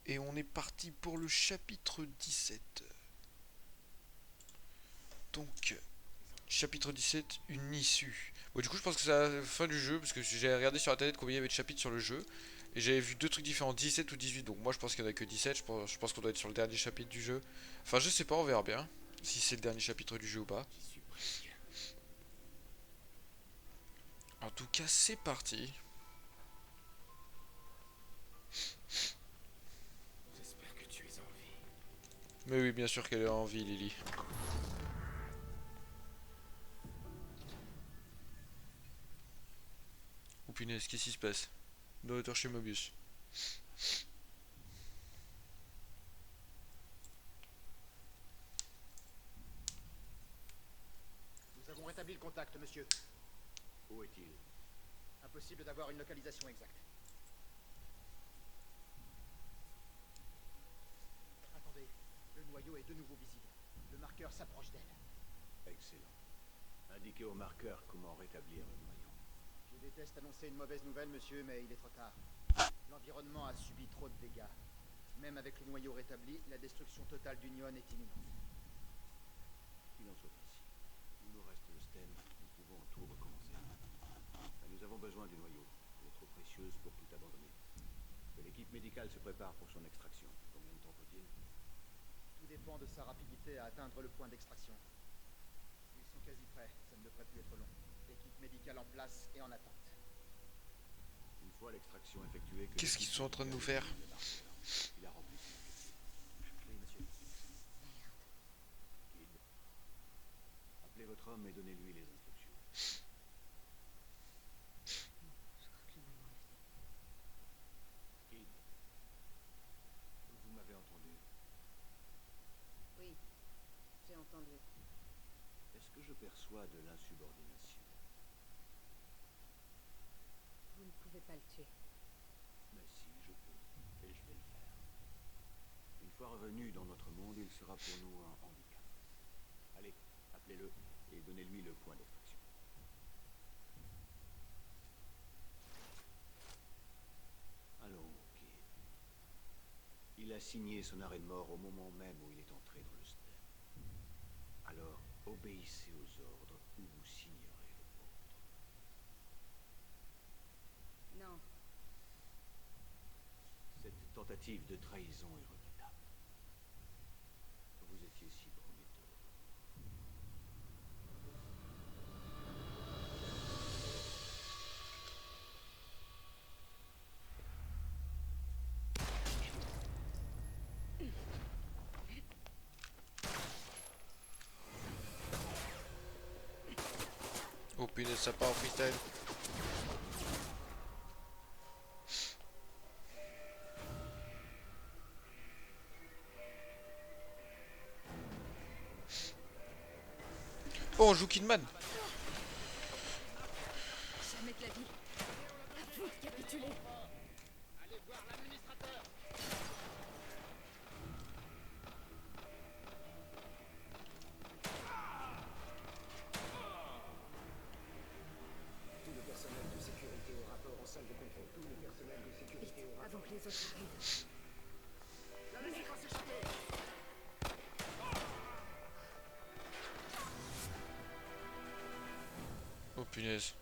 Et on est parti pour le chapitre 17. Donc, chapitre 17, une issue. Bon, du coup, je pense que c'est la fin du jeu, parce que j'ai regardé sur internet combien il y avait de chapitres sur le jeu. Et j'avais vu deux trucs différents, 17 ou 18. Donc, moi, je pense qu'il n'y en a que 17. Je pense qu'on doit être sur le dernier chapitre du jeu. Enfin, je sais pas, on verra bien. Si c'est le dernier chapitre du jeu ou pas. J'y suis presque. En tout cas, c'est parti. J'espère que tu es en vie. Mais oui, bien sûr qu'elle est en vie, Lily. Oh punaise, qu'est-ce qui se passe? Nourriture chez Mobius. Nous avons rétabli le contact, monsieur. Où est-il? Impossible d'avoir une localisation exacte. Attendez, le noyau est de nouveau visible. Le marqueur s'approche d'elle. Excellent. Indiquez au marqueur comment rétablir le noyau. Je déteste annoncer une mauvaise nouvelle, monsieur, mais il est trop tard. L'environnement a subi trop de dégâts. Même avec le noyau rétabli, la destruction totale d'Union est imminente. Qu'il en soit ainsi. Il nous reste le stem, nous pouvons tout recommencer. Mais nous avons besoin du noyau. Elle est trop précieuse pour tout abandonner. Que l'équipe médicale se prépare pour son extraction. Combien de temps faut-il? Tout dépend de sa rapidité à atteindre le point d'extraction. Ils sont quasi prêts, ça ne devrait plus être long. Équipe médicale en place et en attente. Une fois l'extraction effectuée, que Qu'est-ce qu'ils l'équipe sont en train de nous médicale faire? examine le marqueur. Il a rempli son objectif. Oui, monsieur. Kid, appelez votre homme et donnez-lui les instructions. Kid, vous m'avez entendu. Oui, j'ai entendu. Est-ce que je perçois de l'insubordination? Vous ne pouvez pas le tuer. Mais si, je peux. Et je vais le faire. Une fois revenu dans notre monde, il sera pour nous un handicap. Allez, appelez-le et donnez-lui le point d'extraction. Allons, Kid. Il a signé son arrêt de mort au moment même où il est entré dans le stem. Alors, obéissez aux ordres ou vous signerez le vôtre. Non, Cette tentative de trahison est regrettable. Vous étiez si prometteur. Oh punaise, ça part en freestyle. Oh, on joue Kidman. jamais de la vie. À vous de capituler. Allez voir l'administrateur. Tout le personnel de sécurité au rapport en salle de contrôle. Tout le personnel de Vite, sécurité au avant rapport. que les autres arrivent. La laissez pas s'échapper. Oh punaise.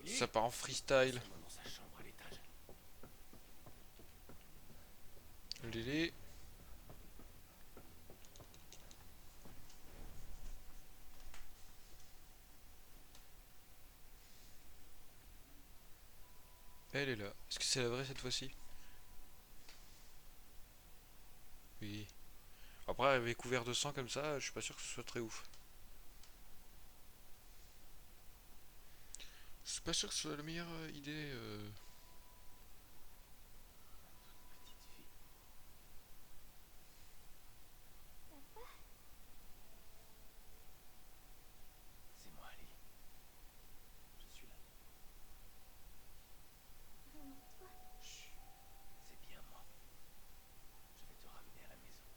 Il Ça part en freestyle. Sûrement dans sa chambre à l'étage. Lily. Elle est là. Est-ce que c'est la vraie cette fois-ci? Oui. Après, arriver couvert de sang comme ça, je suis pas sûr que ce soit très ouf. Je suis pas sûr que ce soit la meilleure idée. Petite fille. C'est moi, Ali. Je suis là. Chut. C'est bien moi. Je vais te ramener à la maison.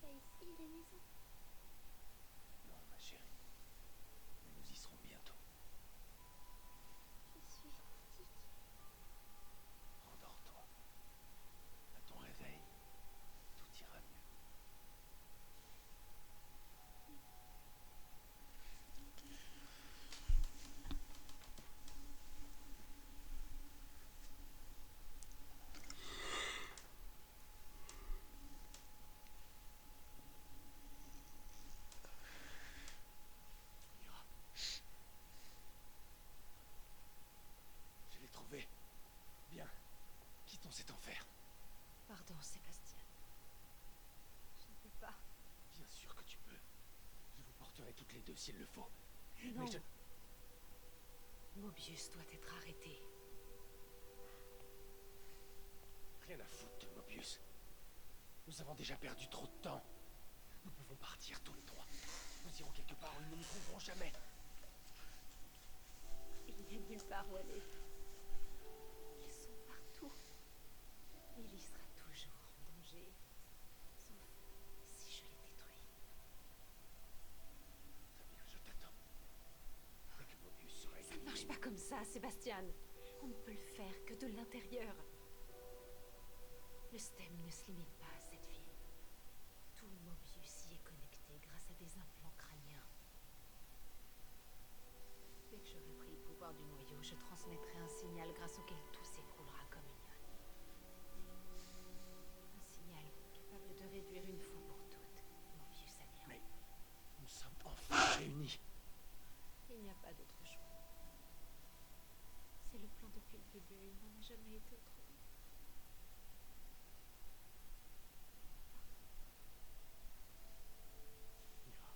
Pas ici, la maison. Non, ma chérie. Mais nous y serons bientôt. Je suis gentille. tuerai toutes les deux s'il le faut. Non. Mais je... Mobius doit être arrêté. Rien à foutre de Mobius. Nous avons déjà perdu trop de temps. Nous pouvons partir tous les trois. Nous irons quelque part où ils ne nous trouveront jamais. Il n'y a nulle part où aller. Ils sont partout. Millie sera toujours en danger. Sauf si je les détruis. Très bien, je t'attends. Dès que Mobius sera Ça ne éliminé... marche pas comme ça, Sébastien. On ne peut le faire que de l'intérieur. Le STEM ne se limite pas à cette ville. Tout Mobius y est connecté grâce à des implants crâniens. Dès que j'aurai pris le pouvoir du noyau, je transmettrai un signal grâce auquel tout s'écroulera comme une lionne. Un signal capable de réduire une fois pour toutes Mobius à néant. Mais nous sommes enfin réunis. Il n'y a pas d'autre choix. C'est le plan depuis le début, il n'en a jamais été autrement. Mira,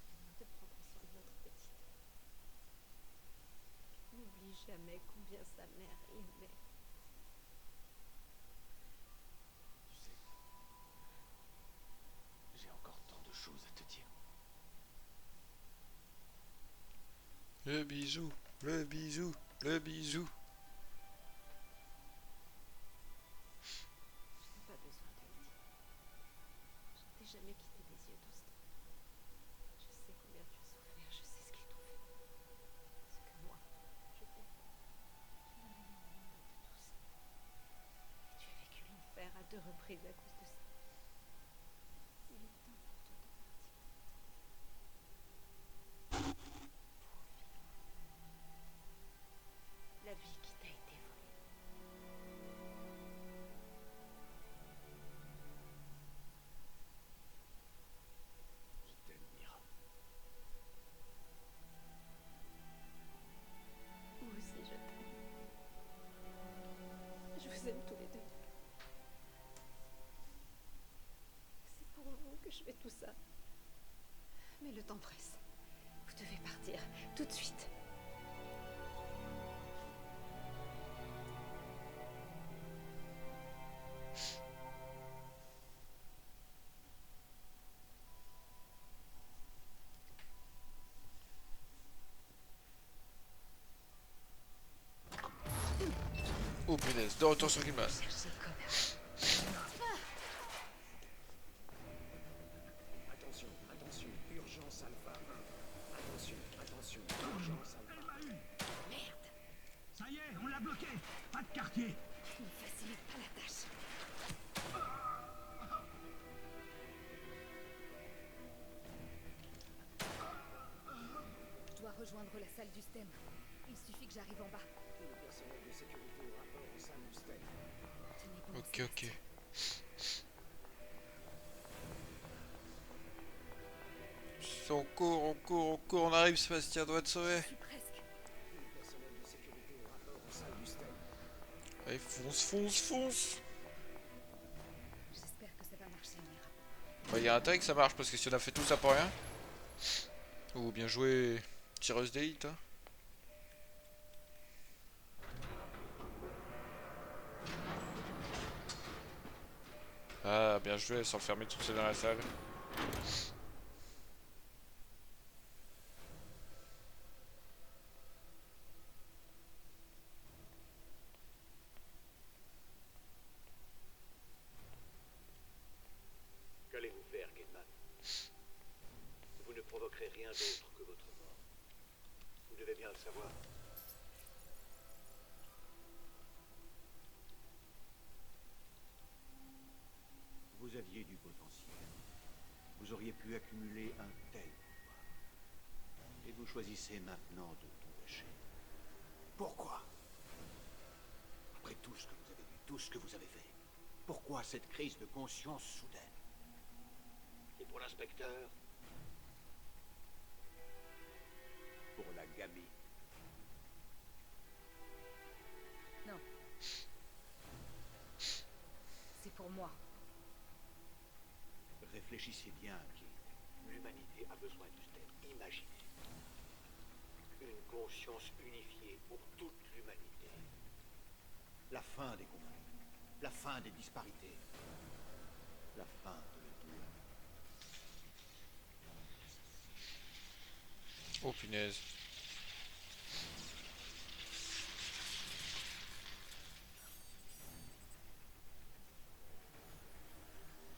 Promets-moi de prendre soin de notre petite. N'oublie jamais combien sa mère l'aimait. tu sais... J'ai encore tant de choses à te dire. Le bisou, le bisou, le bisou. Je n'ai pas besoin de le dire. Je ne t'ai jamais quitté des yeux tout ce temps. Je sais combien tu as souffert, je sais ce qu'ils t'ont fait. Ce que moi, je t'ai fait. Tu n'as rien au monde de tout ça. Et tu as vécu l'enfer à 2 reprises à cause de ça. Il est temps pour toi de partir. La vie qui t'a été volée. Je t'aime, Mira. Moi aussi, je t'aime. Je vous aime tous les deux. C'est pour vous que je fais tout ça. Mais le temps presse. Vous devez partir, tout de suite. Oh punaise, de retour sur Grimlas. Cherchez le code. Attention, attention, urgence alpha 1. Attention, attention, urgence alpha 1. Merde, Ça y est, on l'a bloqué. Pas de quartier. il ne facilite pas la tâche. Je dois rejoindre la salle du STEM. Il suffit que j'arrive en bas. Tout le personnel de sécurité au rapport en salle du STEM. Tenez bon, Ok, Sébastien. ok. On court, on court, on court, on arrive, Sébastien doit te sauver. Je suis presque. Tout le personnel de sécurité au rapport en salle du STEM. Allez, fonce, fonce, fonce. J'espère que ça va marcher, Mira. Bah, y a intérêt que ça marche parce que si on a fait tout ça pour rien. Oh, bien joué, tireuse d'élite. Hein. Ah, bien joué, s'enfermer tout seul dans la salle. Qu'allez-vous faire, Kidman? Vous ne provoquerez rien d'autre que votre mort. Vous devez bien le savoir. Vous aviez du potentiel. Vous auriez pu accumuler un tel pouvoir. Et vous choisissez maintenant de tout lâcher. Pourquoi? Après tout ce que vous avez vu, tout ce que vous avez fait, pourquoi cette crise de conscience soudaine? Et pour l'inspecteur? Pour la gamine. Non. C'est pour moi. Réfléchissez bien, Kid. L'humanité a besoin du STEM. Imaginez. Une conscience unifiée pour toute l'humanité. La fin des conflits. La fin des disparités. La fin de la douleur. Oh punaise.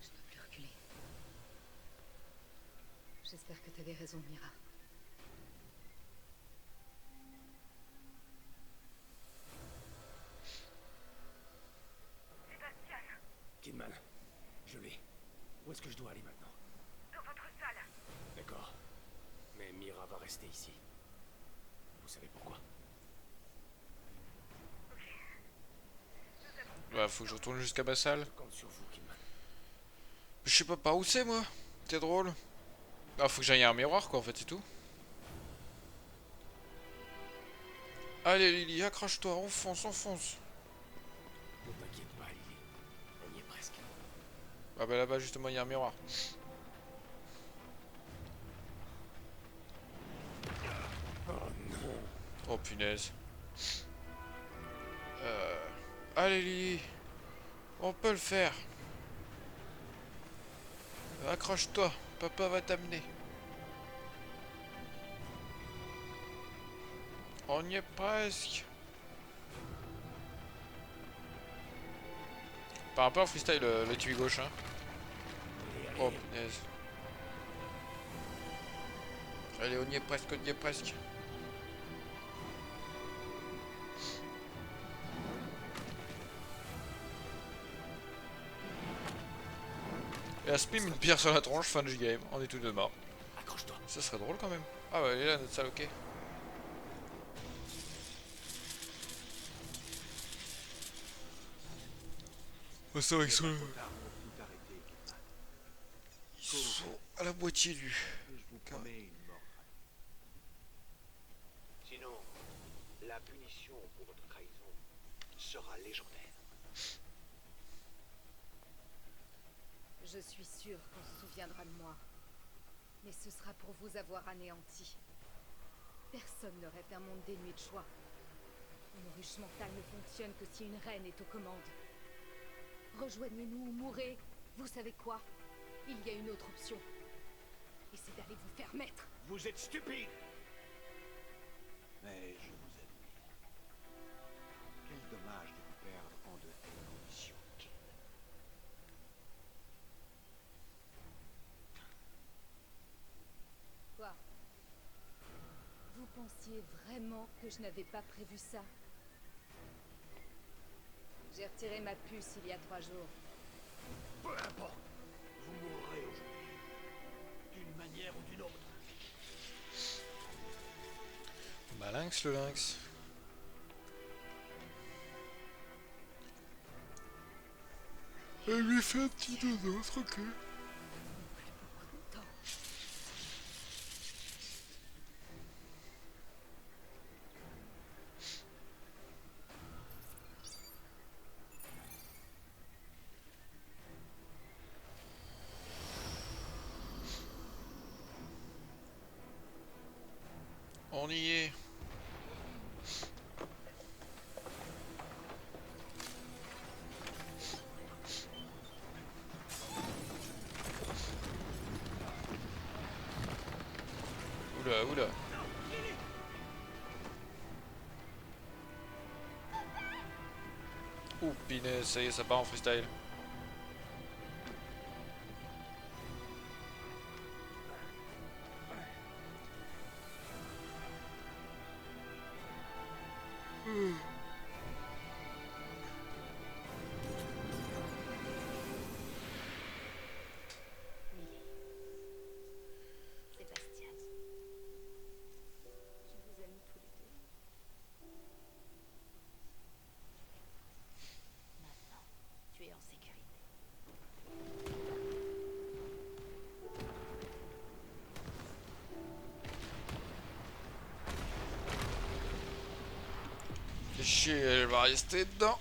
Je peux plus reculer. J'espère que t'avais raison, Mira. Kidman, je l'ai. Où est-ce que je dois aller maintenant? Dans votre salle. D'accord. Mais Mira va rester ici. Vous savez pourquoi? Bah faut que je retourne jusqu'à ma salle. Je compte sur vous, Kidman. Je sais pas par où c'est moi. C'est drôle. Ah faut que j'aille à un miroir quoi en fait c'est tout. Allez Lily, accroche-toi, enfonce, enfonce. Ne t'inquiète pas, Lily. On y est presque. Ah bah là-bas justement il y a un miroir. Oh non. Oh punaise. Allez Lily. On peut le faire. Accroche-toi, papa va t'amener. On y est presque. Par un peu en freestyle le tuyau gauche hein. Oh punaise. Allez on y est presque, on y est presque. Et à Spim une pierre sur la tronche, fin du game, on est tous deux morts. Accroche-toi. Ça serait drôle quand même. Ah bah elle est là notre salle, ok. Oh, c'est vrai qu'ils sont, Trop tard pour tout arrêter, Kidman. ils sont à la moitié du. Et je vous promets une mort rapide. Sinon, la punition pour votre trahison sera légendaire. Je suis sûre qu'on se souviendra de moi. Mais ce sera pour vous avoir anéanti. Personne ne rêve d'un monde dénué de choix. Une ruche mentale ne fonctionne que si une reine est aux commandes. Rejoignez-nous ou mourrez. Vous savez quoi? Il y a une autre option. Et c'est d'aller vous faire mettre. Vous êtes stupide. Mais je vous admire. Quel dommage de vous perdre en de telles conditions, Kid. Quoi? Vous pensiez vraiment que je n'avais pas prévu ça? J'ai retiré ma puce il y a 3 jours. Peu importe. Vous mourrez aujourd'hui. D'une manière ou d'une autre. Bah lynx le lynx. Elle lui fait un petit dodo, tranquille. Temps. On y est. Oula, oula. Ouh, punaise, ça y est, ça part en freestyle. Sébastien. Je vous aime tous les deux. Maintenant, tu es en sécurité. Fais chier, elle va rester dedans.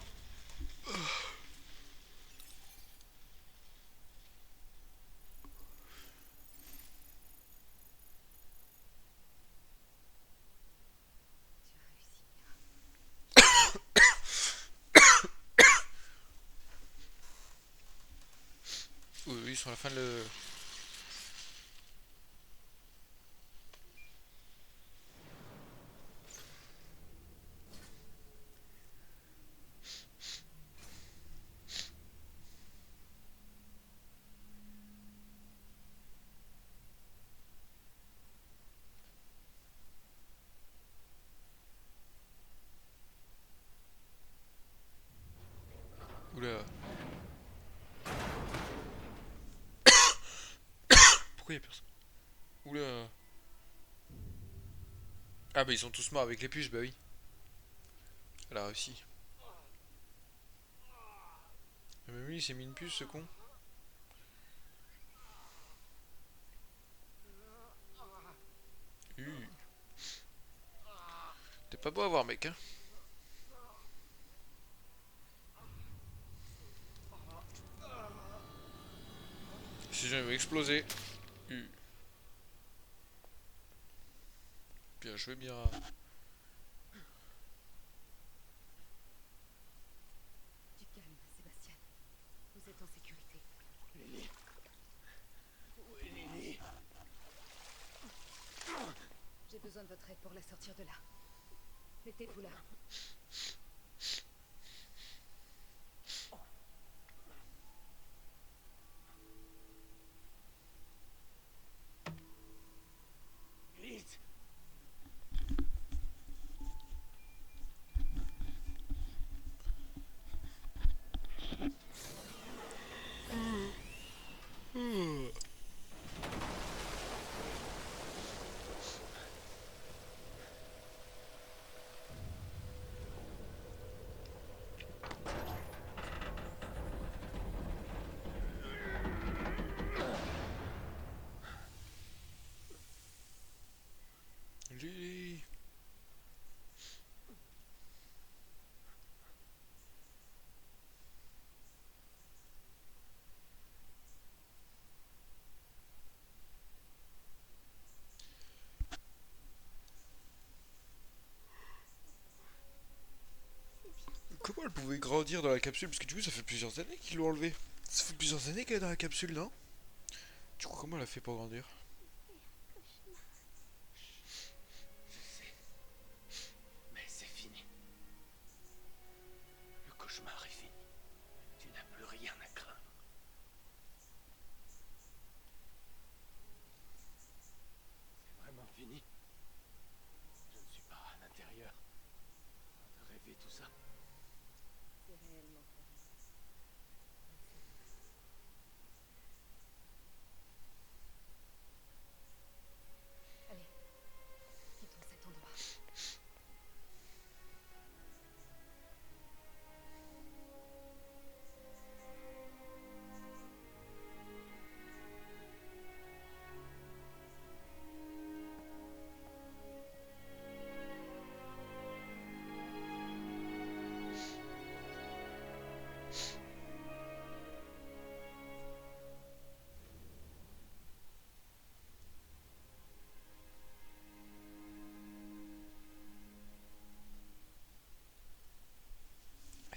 plus, on a la fin de le... Oula. Pourquoi y'a personne? Oula. Ah bah ils sont tous morts avec les puces, bah oui. Elle a réussi. Ah bah oui, il s'est mis une puce ce con. T'es pas beau à voir mec hein. Si jamais il va exploser. Bien joué bien. Du calme, Sébastien. Vous êtes en sécurité. Lily. Où est Lily? J'ai besoin de votre aide pour la sortir de là. Mettez-vous là. Vite. Lily. Comment elle pouvait grandir dans la capsule? Parce que du coup ça fait plusieurs années qu'ils l'ont enlevé. Ça fait plusieurs années qu'elle est dans la capsule, non? Du coup comment elle a fait pour grandir? Je sais. Mais c'est fini. Le cauchemar est fini. Tu n'as plus rien à craindre. C'est vraiment fini. Je ne suis pas à l'intérieur. En train de rêver tout ça. C'est réellement terrible. Allez, quittons cet endroit.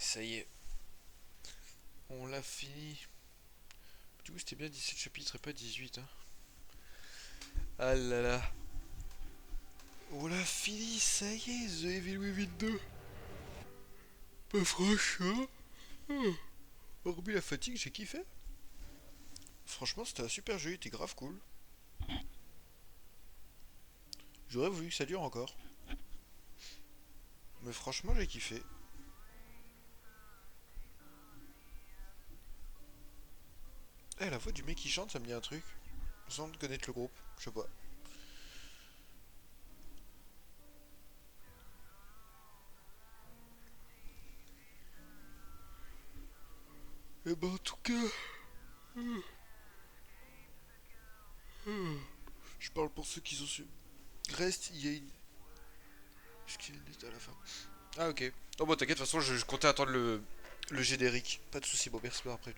Ça y est. On l'a fini. Du coup c'était bien 17 chapitres et pas 18 hein. Ah là là. On l'a fini, ça y est, The Evil Within 2. Bah franchement, hormis la fatigue, j'ai kiffé. Franchement, c'était un super jeu, il était grave cool. J'aurais voulu que ça dure encore. Mais franchement, j'ai kiffé. Eh, la voix du mec qui chante, ça me dit un truc. Sans connaître le groupe, je sais pas. Et bah en tout cas... Je parle pour ceux qui sont su. Reste, il y a une... Est-ce qu'il est à la fin? Ah ok. Oh bon t'inquiète, de toute façon je comptais attendre le générique. Pas de soucis, bon merci après.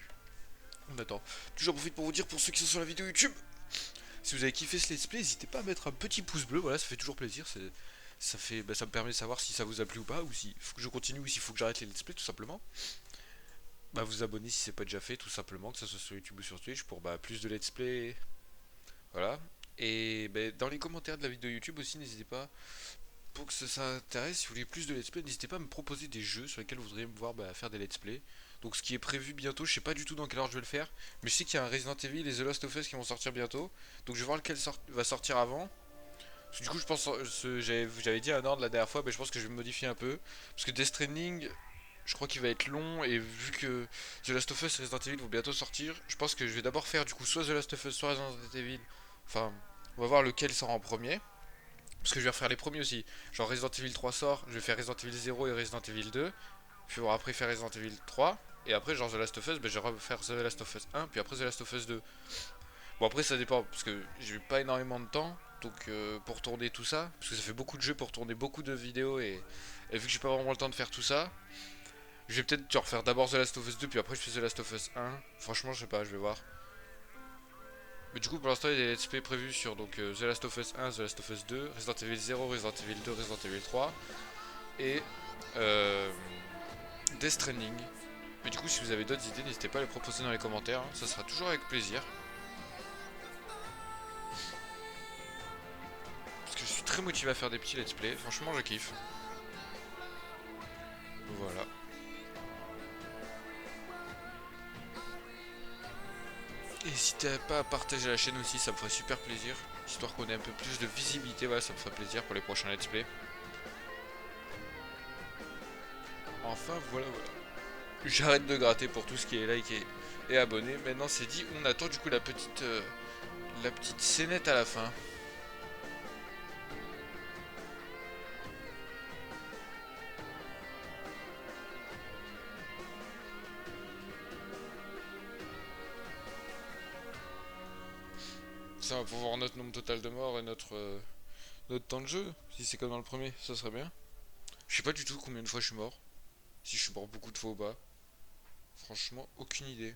On attend. Toujours profite pour vous dire pour ceux qui sont sur la vidéo YouTube. Si vous avez kiffé ce let's play, n'hésitez pas à mettre un petit pouce bleu, voilà, ça fait toujours plaisir. Ça fait, ça me permet de savoir si ça vous a plu ou pas, ou s'il faut que je continue ou s'il faut que j'arrête les let's play tout simplement. bah, vous abonner si c'est pas déjà fait, tout simplement, que ce soit sur YouTube ou sur Twitch, pour bah, plus de let's play. Voilà. Et bah, dans les commentaires de la vidéo YouTube aussi, n'hésitez pas, pour que ça intéresse, si vous voulez plus de let's play, n'hésitez pas à me proposer des jeux sur lesquels vous voudriez me voir bah, faire des let's play. Donc ce qui est prévu bientôt, je sais pas du tout dans quelle heure je vais le faire, mais je sais qu'il y a un Resident Evil et The Last of Us qui vont sortir bientôt. Donc je vais voir lequel va sortir avant. Parce que du coup je pense, j'avais dit un ordre la dernière fois, mais je pense que je vais me modifier un peu. Parce que Death Stranding, je crois qu'il va être long, et vu que The Last of Us et Resident Evil vont bientôt sortir, je pense que je vais d'abord faire du coup soit The Last of Us, soit Resident Evil. Enfin, on va voir lequel sort en premier. Parce que je vais refaire les premiers aussi. Genre Resident Evil 3 sort, je vais faire Resident Evil 0 et Resident Evil 2. Puis on va après faire Resident Evil 3. Et après, genre The Last of Us, ben, je vais refaire The Last of Us 1. Puis après The Last of Us 2. Bon, après, ça dépend. Parce que j'ai pas énormément de temps. Donc pour tourner tout ça. Parce que ça fait beaucoup de jeux pour tourner beaucoup de vidéos. Et vu que j'ai pas vraiment le temps de faire tout ça. Je vais peut-être refaire d'abord The Last of Us 2. Puis après, je fais The Last of Us 1. Franchement, je sais pas, je vais voir. Mais du coup, pour l'instant, il y a des let's play prévus sur donc, The Last of Us 1, The Last of Us 2, Resident Evil 0, Resident Evil 2, Resident Evil 3 et Death Stranding. Mais du coup, si vous avez d'autres idées, n'hésitez pas à les proposer dans les commentaires, hein. Ça sera toujours avec plaisir. Parce que je suis très motivé à faire des petits let's play, franchement, je kiffe. Voilà. N'hésitez pas à partager la chaîne aussi, ça me ferait super plaisir. Histoire qu'on ait un peu plus de visibilité, voilà, ça me ferait plaisir pour les prochains let's play. Enfin, voilà. J'arrête de gratter pour tout ce qui est like et abonné. Maintenant, c'est dit, on attend du coup la petite scénette à la fin. Ça va pouvoir notre nombre total de morts et notre temps de jeu. Si c'est comme dans le premier, ça serait bien. Je sais pas du tout combien de fois je suis mort. Si je suis mort beaucoup de fois ou pas. Franchement, aucune idée.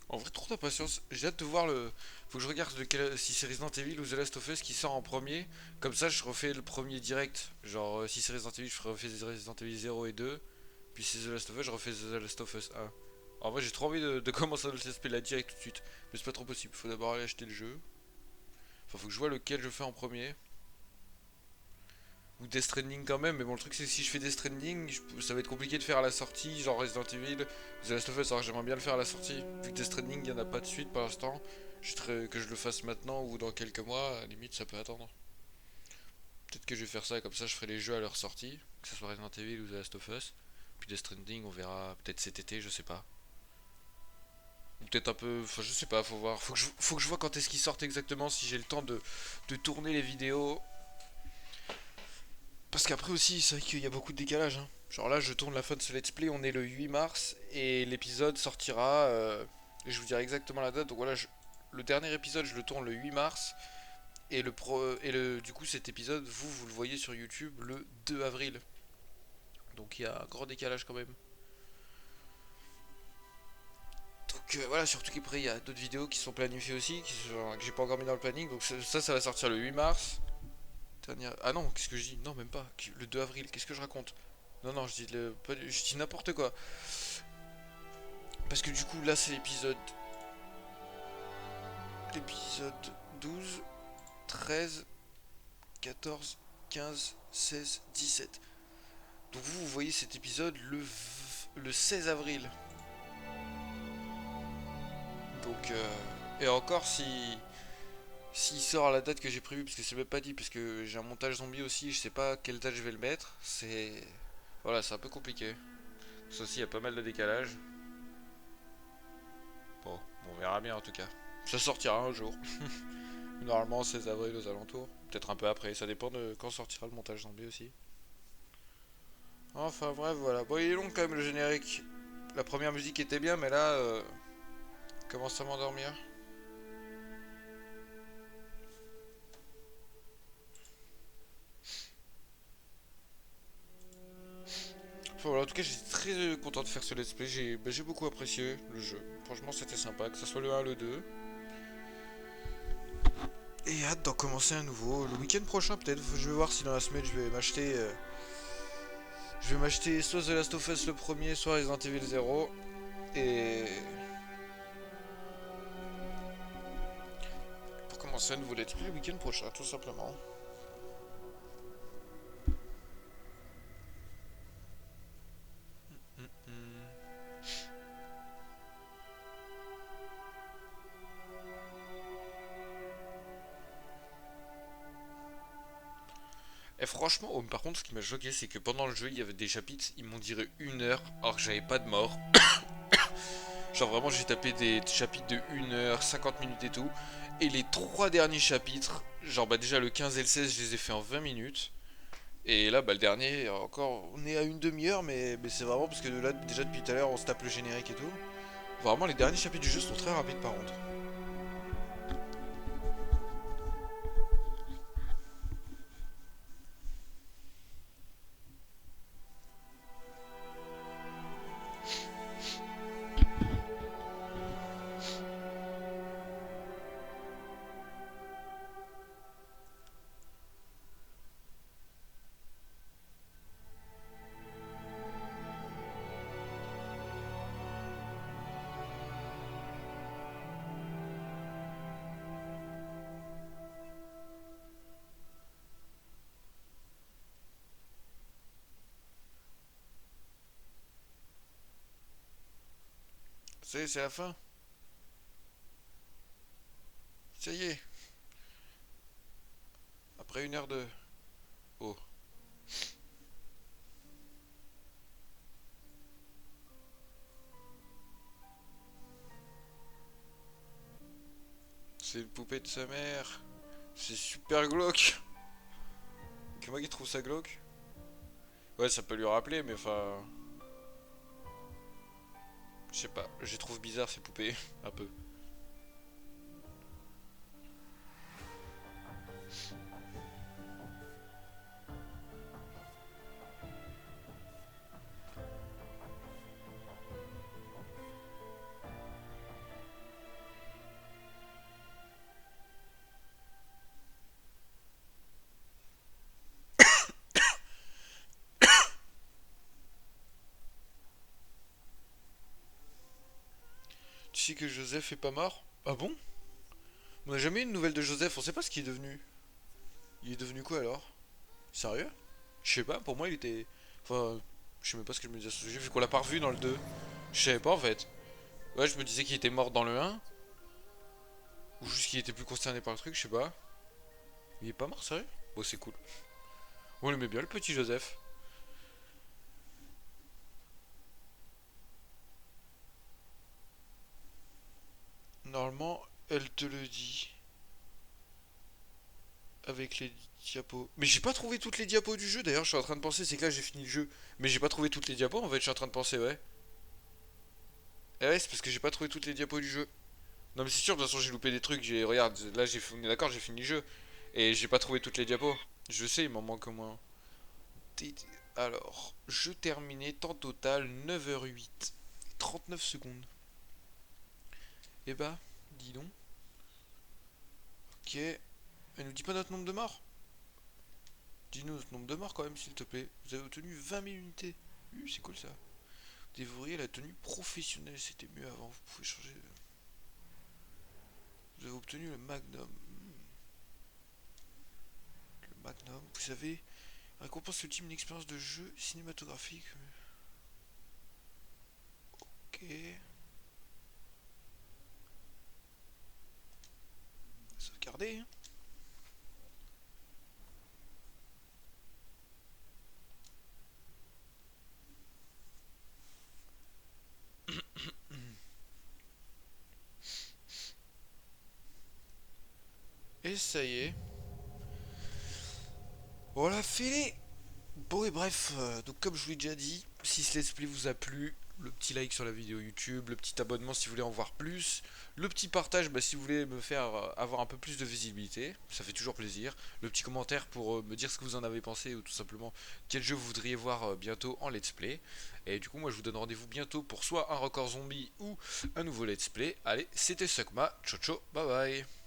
En vrai, trop d'impatience. J'ai hâte de voir le. Faut que je regarde si c'est Resident Evil ou The Last of Us qui sort en premier. Comme ça, je refais le premier direct. Genre, si c'est Resident Evil, je refais Resident Evil 0 et 2. Puis si c'est The Last of Us, je refais The Last of Us 1. En vrai, j'ai trop envie de commencer à le tester là direct tout de suite. Mais c'est pas trop possible. Faut d'abord aller acheter le jeu. Enfin, faut que je vois lequel je fais en premier. Ou Death Stranding quand même, mais bon, le truc c'est que si je fais Death Stranding, ça va être compliqué de faire à la sortie, genre Resident Evil, The Last of Us, alors j'aimerais bien le faire à la sortie. Vu que Death Stranding, il n'y en a pas de suite pour l'instant, que je le fasse maintenant ou dans quelques mois, à la limite ça peut attendre. Peut-être que je vais faire ça, comme ça je ferai les jeux à leur sortie, que ce soit Resident Evil ou The Last of Us. Puis Death Stranding, on verra peut-être cet été, je sais pas. Ou peut-être un peu, enfin je sais pas, faut voir. Faut que je vois quand est-ce qu'ils sortent exactement, si j'ai le temps de tourner les vidéos. Parce qu'après aussi, c'est vrai qu'il y a beaucoup de décalage, hein. Genre là, je tourne la fin de ce let's play, on est le 8 mars, et l'épisode sortira Et je vous dirai exactement la date. Donc voilà, le dernier épisode, je le tourne le 8 mars. Et du coup, cet épisode, vous le voyez sur YouTube le 2 avril. Donc il y a un grand décalage quand même. Donc voilà, surtout qu'après il y a d'autres vidéos qui sont planifiées aussi, que j'ai pas encore mis dans le planning. Donc ça va sortir le 8 mars. Ah non, qu'est-ce que je dis? Non, même pas. Le 2 avril, qu'est-ce que je raconte? Non, non, je dis n'importe quoi. Parce que du coup, là, c'est l'épisode 12, 13, 14, 15, 16, 17. Donc vous voyez cet épisode le 16 avril. Donc, et encore, s'il sort à la date que j'ai prévue, parce que c'est même pas dit, parce que j'ai un montage zombie aussi, je sais pas quelle date je vais le mettre. Voilà, c'est un peu compliqué. Ça aussi, il y a pas mal de décalage. Bon, on verra bien en tout cas. Ça sortira un jour. Normalement 16 avril aux alentours. Peut-être un peu après, ça dépend de quand sortira le montage zombie aussi. Enfin bref, voilà. Bon, il est long quand même le générique. La première musique était bien, mais là, commence à m'endormir. Enfin, voilà, en tout cas, j'étais très content de faire ce let's play. J'ai beaucoup apprécié le jeu. Franchement, c'était sympa, que ce soit le 1 le 2. Et hâte d'en commencer un nouveau. Le week-end prochain, peut-être. Je vais voir si dans la semaine, je vais m'acheter. Je vais m'acheter soit The Last of Us le premier, soit Resident Evil 0. Et. Pour commencer un nouveau let's play le week-end prochain, tout simplement. Et franchement, oh, par contre, ce qui m'a choqué, c'est que pendant le jeu, il y avait des chapitres, ils m'ont duré 1 heure, alors que j'avais pas de mort. Genre vraiment, j'ai tapé des chapitres de 1 heure, 50 minutes et tout. Et les 3 derniers chapitres, genre bah déjà le 15 et le 16, je les ai fait en 20 minutes. Et là, bah le dernier, encore, on est à une demi-heure, mais c'est vraiment parce que là, déjà depuis tout à l'heure, on se tape le générique et tout. Vraiment, les derniers chapitres du jeu sont très rapides par contre. C'est la fin. Ça y est. Après 1 heure de... Oh. C'est une poupée de sa mère. C'est super glauque. Que moi qui trouve ça glauque. Ouais, ça peut lui rappeler, mais enfin... Je sais pas, je trouve bizarre ces poupées, un peu. Tu sais que Joseph est pas mort? Ah bon? On n'a jamais eu de nouvelles de Joseph, on sait pas ce qu'il est devenu. Il est devenu quoi alors? Sérieux? Je sais pas, pour moi il était... Enfin, je sais même pas ce que je me disais à ce sujet, vu qu'on l'a pas revu dans le 2. Je savais pas en fait. Ouais, je me disais qu'il était mort dans le 1. Ou juste qu'il était plus concerné par le truc, je sais pas. Il est pas mort, sérieux? Bon, c'est cool. On l'aimait bien le petit Joseph. Normalement, elle te le dit. Avec les diapos. Mais j'ai pas trouvé toutes les diapos du jeu, d'ailleurs je suis en train de penser, c'est que là j'ai fini le jeu. Mais j'ai pas trouvé toutes les diapos, en fait je suis en train de penser, ouais. Eh ouais, c'est parce que j'ai pas trouvé toutes les diapos du jeu. Non mais c'est sûr, de toute façon j'ai loupé des trucs, regarde, là on est d'accord, j'ai fini le jeu. Et j'ai pas trouvé toutes les diapos. Je sais, il m'en manque au moins. Alors, jeu terminé, temps total 9h08. 39 secondes. Eh bah, dis donc. Ok. Elle nous dit pas notre nombre de morts? Dis-nous notre nombre de morts quand même, s'il te plaît. Vous avez obtenu 20 000 unités. C'est cool ça. Vous dévoriez la tenue professionnelle, c'était mieux avant. Vous pouvez changer. Vous avez obtenu le Magnum. Le Magnum, vous avez récompense ultime une expérience de jeu cinématographique. Ok. Sauvegarder. Hein. Et ça y est. Voilà, fini. Bon et bref, donc comme je vous l'ai déjà dit, si ce let's play vous a plu, le petit like sur la vidéo YouTube, le petit abonnement si vous voulez en voir plus, le petit partage si vous voulez me faire avoir un peu plus de visibilité, ça fait toujours plaisir, le petit commentaire pour me dire ce que vous en avez pensé ou tout simplement quel jeu vous voudriez voir bientôt en let's play. Et du coup moi je vous donne rendez-vous bientôt pour soit un record zombie ou un nouveau let's play. Allez, c'était Suckma, ciao ciao, bye bye.